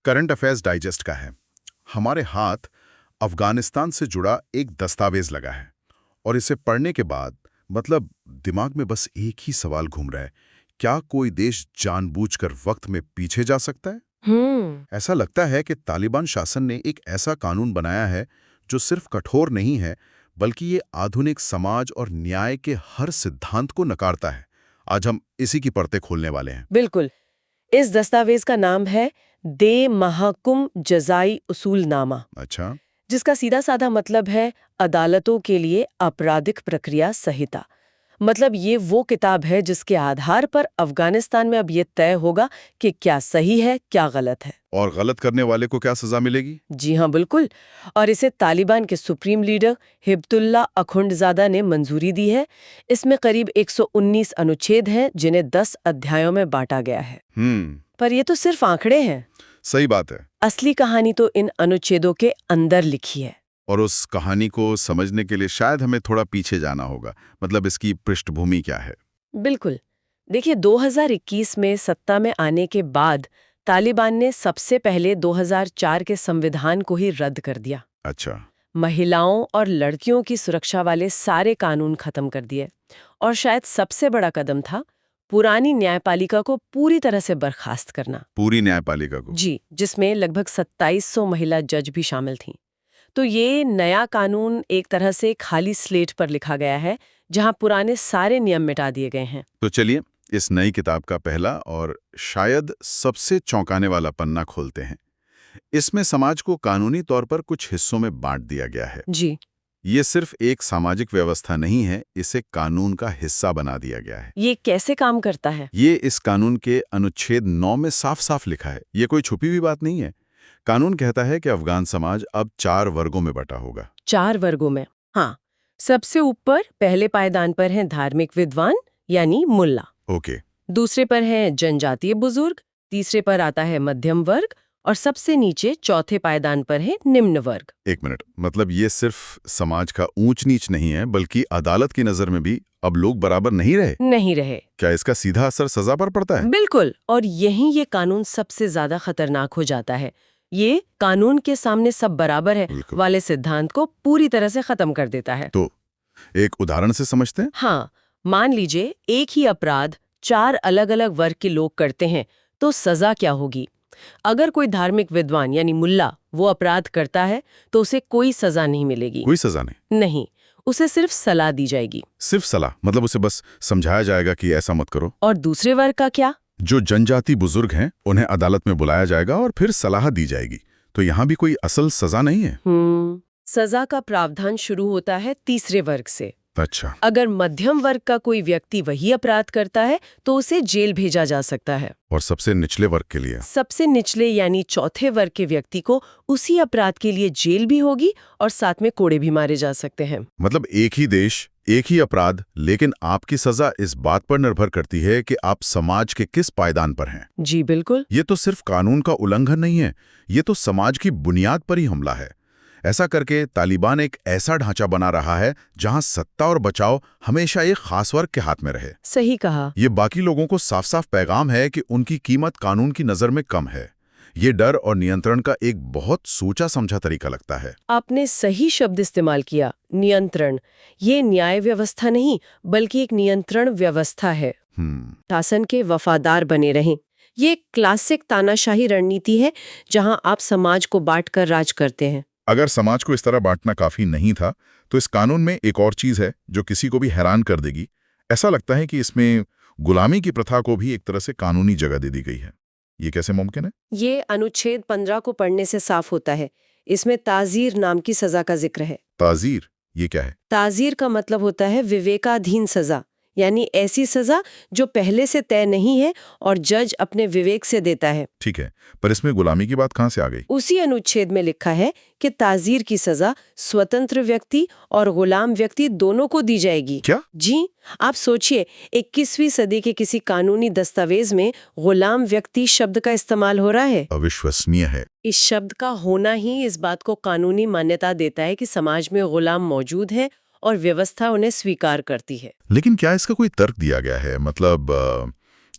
Current affairs digest का है। हमारे हाथ अफगानिस्तान से जुड़ा एक दस्तावेज लगा है और इसे पढ़ने के बाद मतलब दिमाग में बस एक ही सवाल घूम रहा है, क्या कोई देश जानबूझकर वक्त में पीछे जा सकता है? ऐसा लगता है कि तालिबान शासन ने एक ऐसा कानून बनाया है जो सिर्फ कठोर नहीं है, बल्कि ये आधुनिक समाज और न्याय के हर सिद्धांत को नकारता है। आज हम इसी की परतें खोलने वाले हैं। बिल्कुल। इस दस्तावेज का नाम है दे महाकुम जजाई उसूलनामा, अच्छा। जिसका सीधा साधा मतलब है अदालतों के लिए आपराधिक प्रक्रिया संहिता। मतलब ये वो किताब है जिसके आधार पर अफगानिस्तान में अब ये तय होगा कि क्या सही है, क्या गलत है। और गलत करने वाले को क्या सजा मिलेगी? जी हाँ, बिल्कुल। और इसे तालिबान के सुप्रीम लीडर हिब्तुल्लाह अखुंडजादा ने मंजूरी दी है। इसमें करीब 119 अनुच्छेद हैं, जिन्हें 10 अध्यायों में बांटा गया है। पर ये तो सिर्फ आंकड़े हैं। सही बात है। असली कहानी तो इन अनुच्छेदों के अंदर लिखी है। और उस कहानी को समझने के लिए शायद हमें थोड़ा पीछे जाना होगा। मतलब इसकी पृष्ठभूमि क्या है? बिल्कुल। देखिए, 2021 में सत्ता में आने के बाद तालिबान ने सबसे पहले 2004 के संविधान को ही रद्द कर दिया। अच्छा। महिलाओं और लड़कियों की सुरक्षा वाले सारे कानून खत्म कर दिए। और शायद सबसे बड़ा कदम था पुरानी न्यायपालिका को पूरी तरह से बर्खास्त करना। पूरी न्यायपालिका को? जी, जिसमें लगभग 2700 महिला जज भी शामिल थीं। तो ये नया कानून एक तरह से खाली स्लेट पर लिखा गया है, जहां पुराने सारे नियम मिटा दिए गए हैं। तो चलिए इस नई किताब का पहला और शायद सबसे चौंकाने वाला पन्ना खोलते हैं। इसमें समाज को कानूनी तौर पर कुछ हिस्सों में बांट दिया गया है। जी। ये सिर्फ एक सामाजिक व्यवस्था नहीं है, इसे कानून का हिस्सा बना दिया गया है। ये कैसे काम करता है? ये इस कानून के अनुच्छेद 9 में साफ साफ लिखा है। ये कोई छुपी हुई बात नहीं है। कानून कहता है कि अफगान समाज अब 4 वर्गों में बटा होगा। 4 वर्गों में? हाँ। सबसे ऊपर पहले पायदान पर हैं धार्मिक विद्वान यानी मुल्ला। ओके। दूसरे पर हैं जनजातीय बुजुर्ग, तीसरे पर आता है मध्यम वर्ग और सबसे नीचे चौथे पायदान पर है निम्न वर्ग। एक मिनट, मतलब ये सिर्फ समाज का ऊंच नीच नहीं है, बल्कि अदालत की नजर में भी अब लोग बराबर नहीं रहे। क्या इसका सीधा असर सजा पर पड़ता है? बिल्कुल। और यहीं ये कानून सबसे ज्यादा खतरनाक हो जाता है। ये कानून के सामने सब बराबर है वाले सिद्धांत को पूरी तरह से खत्म कर देता है। तो एक उदाहरण से समझते हैं। हाँ, मान लीजिए एक ही अपराध 4 अलग अलग वर्ग के लोग करते हैं, तो सजा क्या होगी? अगर कोई धार्मिक विद्वान यानी मुल्ला वो अपराध करता है तो उसे कोई सजा नहीं मिलेगी। कोई सजा नहीं? नहीं, उसे सिर्फ सलाह दी जाएगी। सिर्फ सलाह? मतलब उसे बस समझाया जाएगा कि ऐसा मत करो। और दूसरे वर्ग का क्या? जो जनजाति बुजुर्ग हैं उन्हें अदालत में बुलाया जाएगा और फिर सलाह दी जाएगी। तो यहाँ भी कोई असल सजा नहीं है? सजा का प्रावधान शुरू होता है तीसरे वर्ग से। अच्छा। अगर मध्यम वर्ग का कोई व्यक्ति वही अपराध करता है तो उसे जेल भेजा जा सकता है। और सबसे निचले वर्ग के लिए? सबसे निचले यानी चौथे वर्ग के व्यक्ति को उसी अपराध के लिए जेल भी होगी और साथ में कोड़े भी मारे जा सकते हैं। मतलब एक ही देश, एक ही अपराध, लेकिन आपकी सजा इस बात पर निर्भर करती है कि आप समाज के किस पायदान पर हैं। जी बिल्कुल। ये तो सिर्फ कानून का उल्लंघन नहीं है, ये तो समाज की बुनियाद पर ही हमला है। ऐसा करके तालिबान एक ऐसा ढांचा बना रहा है जहां सत्ता और बचाव हमेशा एक खास वर्ग के हाथ में रहे। सही कहा। ये बाकी लोगों को साफ साफ पैगाम है कि उनकी कीमत कानून की नजर में कम है। ये डर और नियंत्रण का एक बहुत सोचा समझा तरीका लगता है। आपने सही शब्द इस्तेमाल किया, नियंत्रण। ये न्याय व्यवस्था नहीं बल्कि एक नियंत्रण व्यवस्था है। शासन के वफादार बने रहें। ये क्लासिक तानाशाही रणनीति है जहां आप समाज को बांटकर राज करते हैं। अगर समाज को इस तरह बांटना काफी नहीं था तो इस कानून में एक और चीज है जो किसी को भी हैरान कर देगी। ऐसा लगता है कि इसमें गुलामी की प्रथा को भी एक तरह से कानूनी जगह दे दी गई है। ये कैसे मुमकिन है? ये अनुच्छेद 15 को पढ़ने से साफ होता है। इसमें ताजीर नाम की सजा का जिक्र है। ताजीर? ये क्या है? ताजीर का मतलब होता है विवेकाधीन सजा, यानी ऐसी सजा जो पहले से तय नहीं है और जज अपने विवेक से देता है। ठीक है, पर इसमें गुलामी की बात कहाँ से आ गई? उसी अनुच्छेद में लिखा है कि ताजीर की सजा स्वतंत्र व्यक्ति और गुलाम व्यक्ति दोनों को दी जाएगी। क्या? जी, आप सोचिए 21वीं सदी के किसी कानूनी दस्तावेज में गुलाम व्यक्ति शब्द का इस्तेमाल हो रहा है। अविश्वसनीय है। इस शब्द का होना ही इस बात को कानूनी मान्यता देता है कि समाज में गुलाम मौजूद है और व्यवस्था उन्हें स्वीकार करती है। लेकिन क्या इसका कोई तर्क दिया गया है? मतलब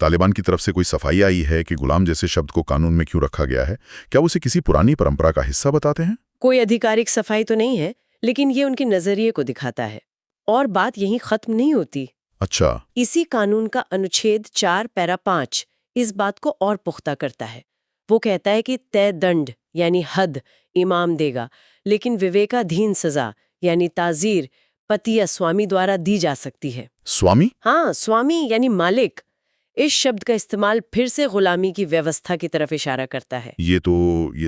तालिबान की तरफ से कोई सफाई आई है कि गुलाम जैसे शब्द को कानून में क्यों रखा गया है? क्या वो उसे किसी पुरानी परंपरा का हिस्सा बताते हैं? कोई आधिकारिक सफाई तो नहीं है, लेकिन ये उनके नजरिए को दिखाता है। और बात यहीं खत्म नहीं होती। अच्छा। इसी कानून का अनुच्छेद 4 पैरा 5 इस बात को और पुख्ता करता है। वो कहता है कि तय दंड यानी हद इमाम देगा, लेकिन विवेकाधीन सजा यानी ताजीर पति या स्वामी द्वारा दी जा सकती है। स्वामी? हाँ, स्वामी यानी मालिक। इस शब्द का इस्तेमाल फिर से गुलामी की व्यवस्था की तरफ इशारा करता है। ये तो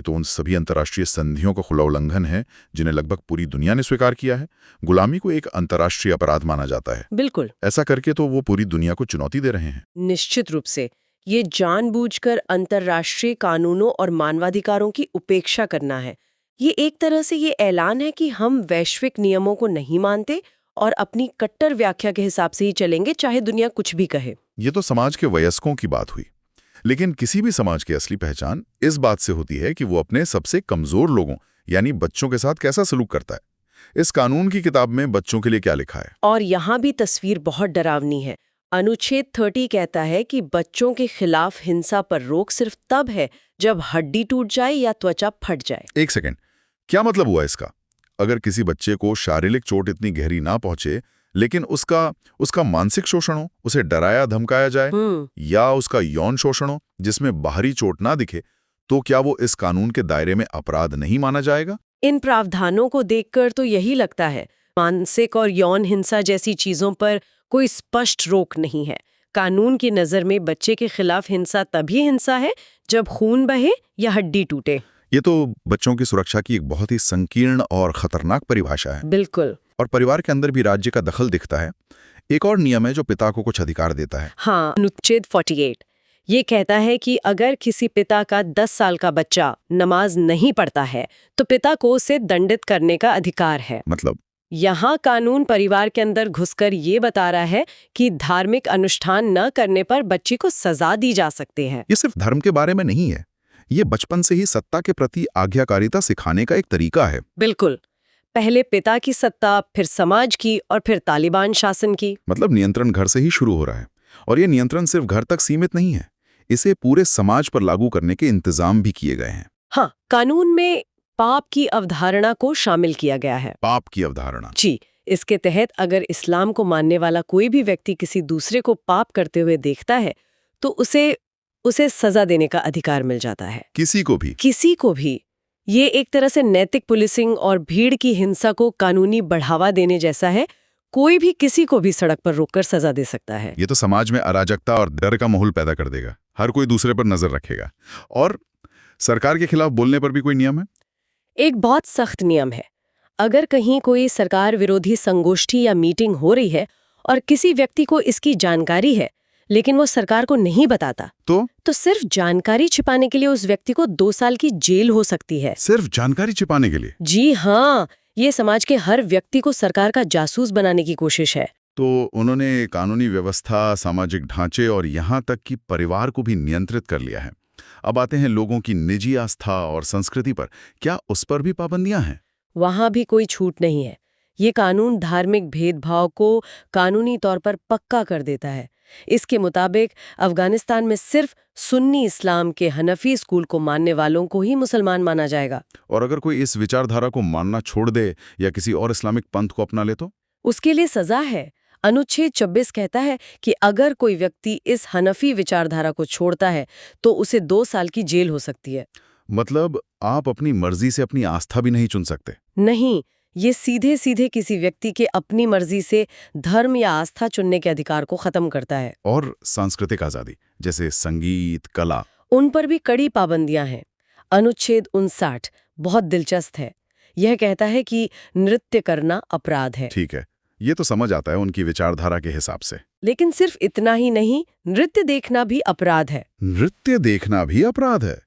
उन सभी अंतर्राष्ट्रीय संधियों का खुला उल्लंघन है जिन्हें लगभग पूरी दुनिया ने स्वीकार किया है। गुलामी को एक अंतर्राष्ट्रीय अपराध माना जाता है। बिल्कुल। ऐसा करके तो वो पूरी दुनिया को चुनौती दे रहे हैं। निश्चित रूप से ये जानबूझकर अंतर्राष्ट्रीय कानूनों और मानवाधिकारों की उपेक्षा करना है। ये एक तरह से ये ऐलान है कि हम वैश्विक नियमों को नहीं मानते और अपनी कट्टर व्याख्या के हिसाब से ही चलेंगे, चाहे दुनिया कुछ भी कहे। ये तो समाज के वयस्कों की बात हुई, लेकिन किसी भी समाज की असली पहचान इस बात से होती है कि वो अपने सबसे कमजोर लोगों यानी बच्चों के साथ कैसा सलूक करता है। इस कानून की किताब में बच्चों के लिए क्या लिखा है? और यहाँ भी तस्वीर बहुत डरावनी है। अनुच्छेद 30 कहता है कि बच्चों के खिलाफ हिंसा पर रोक सिर्फ तब है जब हड्डी टूट जाए या त्वचा फट जाए। एक सेकेंड, क्या मतलब हुआ इसका? अगर किसी बच्चे को शारीरिक चोट इतनी गहरी ना पहुंचे लेकिन उसका मानसिक शोषण हो, उसे डराया धमकाया जाए, या उसका यौन शोषण हो जिसमें बाहरी चोट ना दिखे, तो क्या वो इस कानून के दायरे में अपराध नहीं माना जाएगा? इन प्रावधानों को देखकर तो यही लगता है मानसिक और यौन हिंसा जैसी चीजों पर कोई स्पष्ट रोक नहीं है। कानून की नजर में बच्चे के खिलाफ हिंसा तभी हिंसा है जब खून बहे या हड्डी टूटे। ये तो बच्चों की सुरक्षा की एक बहुत ही संकीर्ण और खतरनाक परिभाषा है। बिल्कुल। और परिवार के अंदर भी राज्य का दखल दिखता है। एक और नियम है जो पिता को कुछ अधिकार देता है। हाँ, अनुच्छेद 48 ये कहता है कि अगर किसी पिता का 10 साल का बच्चा नमाज नहीं पढ़ता है तो पिता को उसे दंडित करने का अधिकार है। मतलब? यहाँ कानून परिवार के अंदर घुसकर ये बता रहा है कि धार्मिक अनुष्ठान न करने पर बच्चे को सजा दी जा सकती है। ये सिर्फ धर्म के बारे में नहीं है, ये बचपन से ही सत्ता के प्रति आज्ञाकारिता सिखाने का एक तरीका है। बिल्कुल। पहले पिता की सत्ता, फिर समाज की और फिर तालिबान शासन की। मतलब नियंत्रण घर से ही शुरू हो रहा है। और ये नियंत्रण सिर्फ घर तक सीमित नहीं है, इसे पूरे समाज पर लागू करने के इंतजाम भी किए गए हैं। हाँ, कानून में पाप की अवधारणा को शामिल किया गया है। पाप की अवधारणा? जी। इसके तहत अगर इस्लाम को मानने वाला कोई भी व्यक्ति किसी दूसरे को पाप करते हुए देखता है तो उसे सजा देने का अधिकार मिल जाता है। किसी को भी? ये एक तरह से नैतिक पुलिसिंग और भीड़ की हिंसा को कानूनी बढ़ावा देने जैसा है। कोई भी किसी को भी सड़क पर रोककर सजा दे सकता है। ये तो समाज में अराजकता और डर का माहौल पैदा कर देगा। हर कोई दूसरे पर नजर रखेगा। और सरकार के खिलाफ बोलने पर भी कोई नियम है? एक बहुत सख्त नियम है। अगर कहीं कोई सरकार विरोधी संगोष्ठी या मीटिंग हो रही है और किसी व्यक्ति को इसकी जानकारी है लेकिन वो सरकार को नहीं बताता तो सिर्फ जानकारी छिपाने के लिए उस व्यक्ति को 2 साल की जेल हो सकती है। सिर्फ जानकारी छिपाने के लिए? जी हाँ, ये समाज के हर व्यक्ति को सरकार का जासूस बनाने की कोशिश है। तो उन्होंने कानूनी व्यवस्था, सामाजिक ढांचे और यहाँ तक कि परिवार को भी नियंत्रित कर लिया है। अब आते हैं लोगों की निजी आस्था और संस्कृति पर। क्या उस पर भी पाबंदियां हैं? वहां भी कोई छूट नहीं है। ये कानून धार्मिक भेदभाव को कानूनी तौर पर पक्का कर देता है। इसके मुताबिक अफगानिस्तान में सिर्फ सुन्नी इस्लाम के हनफी स्कूल को मानने वालों को ही मुसलमान माना जाएगा। और अगर कोई इस विचारधारा को मानना छोड़ दे या किसी और इस्लामिक पंथ को अपना ले तो? उसके लिए सजा है। अनुच्छेद 26 कहता है कि अगर कोई व्यक्ति इस हनफी विचारधारा को छोड़ता है तो उसे 2 साल की जेल हो सकती है। मतलब आप अपनी मर्जी से अपनी आस्था भी नहीं चुन सकते? नहीं, ये सीधे सीधे किसी व्यक्ति के अपनी मर्जी से धर्म या आस्था चुनने के अधिकार को खत्म करता है। और सांस्कृतिक आजादी जैसे संगीत, कला, उन पर भी कड़ी पाबंदियां हैं। अनुच्छेद 59 बहुत दिलचस्प है। यह कहता है कि नृत्य करना अपराध है। ठीक है, ये तो समझ आता है उनकी विचारधारा के हिसाब से। लेकिन सिर्फ इतना ही नहीं, नृत्य देखना भी अपराध है। नृत्य देखना भी अपराध है?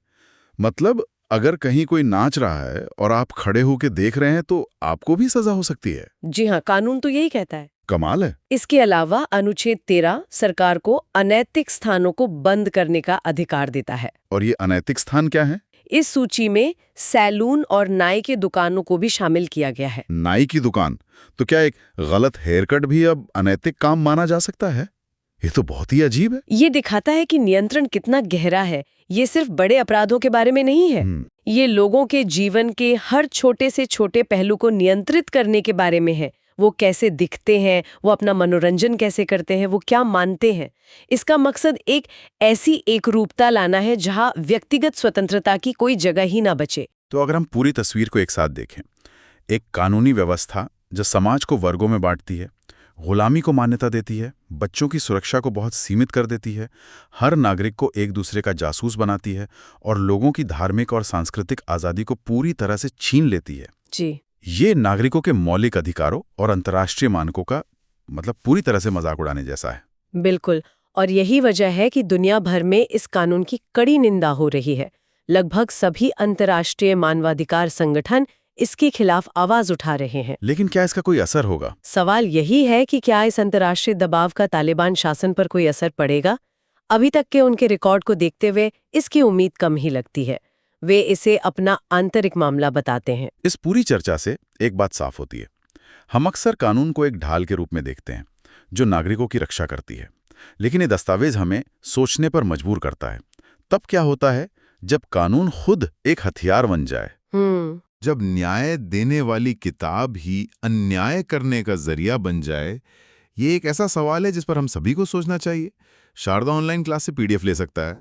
मतलब अगर कहीं कोई नाच रहा है और आप खड़े होकर देख रहे हैं तो आपको भी सजा हो सकती है? जी हाँ, कानून तो यही कहता है। कमाल है। इसके अलावा अनुच्छेद 13 सरकार को अनैतिक स्थानों को बंद करने का अधिकार देता है। और ये अनैतिक स्थान क्या है? इस सूची में सैलून और नाई के दुकानों को भी शामिल किया गया है। नाई की दुकान? तो क्या एक गलत हेयर कट भी अब अनैतिक काम माना जा सकता है? ये तो बहुत ही अजीब है। ये दिखाता है कि नियंत्रण कितना गहरा है। ये सिर्फ बड़े अपराधों के बारे में नहीं है, ये लोगों के जीवन के हर छोटे से छोटे पहलू को नियंत्रित करने के बारे में है। वो कैसे दिखते हैं, वो अपना मनोरंजन कैसे करते हैं, वो क्या मानते हैं। इसका मकसद एक ऐसी एकरूपता लाना है जहां व्यक्तिगत स्वतंत्रता की कोई जगह ही ना बचे। तो अगर हम पूरी तस्वीर को एक साथ देखें, एक कानूनी व्यवस्था जो समाज को वर्गों में बांटती है, गुलामी को मान्यता देती है, बच्चों की सुरक्षा को बहुत सीमित कर देती है, हर नागरिक को एक दूसरे का जासूस बनाती है और लोगों की धार्मिक और सांस्कृतिक आज़ादी को पूरी तरह से छीन लेती है। जी, ये नागरिकों के मौलिक अधिकारों और अंतर्राष्ट्रीय मानकों का पूरी तरह से मजाक उड़ाने जैसा है। बिल्कुल। और यही वजह है कि दुनिया भर में इस कानून की कड़ी निंदा हो रही है। लगभग सभी अंतर्राष्ट्रीय मानवाधिकार संगठन इसके खिलाफ आवाज उठा रहे हैं। लेकिन क्या इसका कोई असर होगा? सवाल यही है कि क्या इस अंतर्राष्ट्रीय दबाव का तालिबान शासन पर कोई असर पड़ेगा? अभी तक के उनके रिकॉर्ड को देखते हुए इसकी उम्मीद कम ही लगती है। वे इसे अपना आंतरिक मामला बताते हैं। इस पूरी चर्चा से एक बात साफ होती है, हम अक्सर कानून को एक ढाल के रूप में देखते हैं जो नागरिकों की रक्षा करती है, लेकिन ये दस्तावेज हमें सोचने पर मजबूर करता है। तब क्या होता है जब कानून खुद एक हथियार बन जाए, जब न्याय देने वाली किताब ही अन्याय करने का जरिया बन जाए। ये एक ऐसा सवाल है जिस पर हम सभी को सोचना चाहिए। शारदा ऑनलाइन क्लास से PDF ले सकता है।